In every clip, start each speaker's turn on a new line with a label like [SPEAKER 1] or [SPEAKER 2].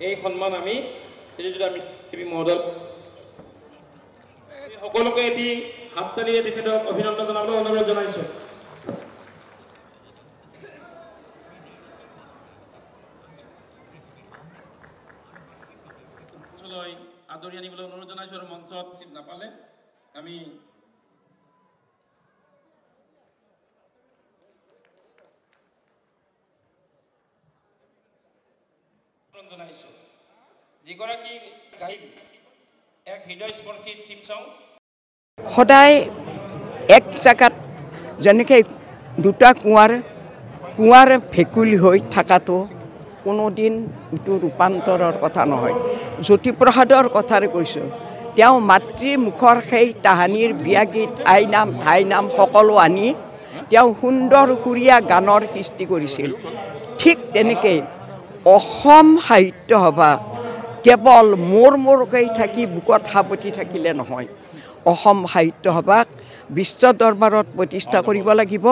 [SPEAKER 1] এই সন্মান আমি শ্ৰীযুত আমি মহোদয় সকলোকে এটি হাততালিৰে তেখেতক অভিনন্দন জনাবলৈ অনুৰোধ জনাইছোঁ। আদৰি আনিবলৈ অনুৰোধ জনাইছোঁ আৰু মঞ্চত চিট নাপালে আমি জনাইছোঁ যিগৰাকী এক হৃদয়স্পৰ্শী থিম সং
[SPEAKER 2] সদায় এক জায়গাত যেনেকৈ দুটা কুঁৱাৰ ভেকুলী হৈ থকাটো কোনোদিন এইটো ৰূপান্তৰৰ কথা নহয়। জ্যোতিপ্ৰসাদৰ কথাৰে কৈছোঁ, তেওঁ মাতৃৰ মুখৰ সেই তাহানিৰ বিয়া গীত আই নাম ধাই নাম সকলো আনি তেওঁ সুন্দৰ সুৰীয়া গানৰ সৃষ্টি কৰিছিল। ঠিক তেনেকৈ অসম সাহিত্য সভা কেৱল মোৰকৈ থাকি বুকত সাৱটি থাকিলে নহয়, অসম সাহিত্য সভাক বিশ্ব দৰবাৰত প্ৰতিষ্ঠা কৰিব লাগিব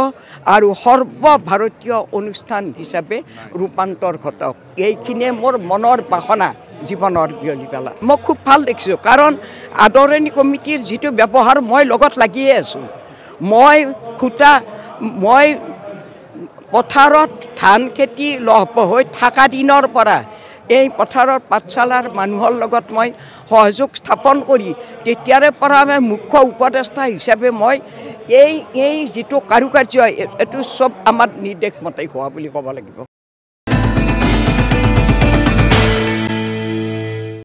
[SPEAKER 2] আৰু সৰ্বভাৰতীয় অনুষ্ঠান হিচাপে ৰূপান্তৰ ঘটক। এইখিনিয়ে মোৰ মনৰ বাসনা জীৱনৰ বিয়লি পেলা। মই খুব ভাল দেখিছোঁ, কাৰণ আদৰণি কমিটিৰ যিটো ব্যৱহাৰ মই লগত লাগিয়ে আছোঁ। মই পথাৰত ধান খেতি লহপ হৈ থকা দিনৰ পৰা এই পথাৰৰ পাঠশালাৰ মানুহৰ লগত মই সহযোগ স্থাপন কৰি তেতিয়াৰে পৰা মই মুখ্য উপদেষ্টা হিচাপে মই এই যিটো কাৰুকাৰ্য এইটো চব আমাৰ নিৰ্দেশ মতে হোৱা বুলি ক'ব লাগিব।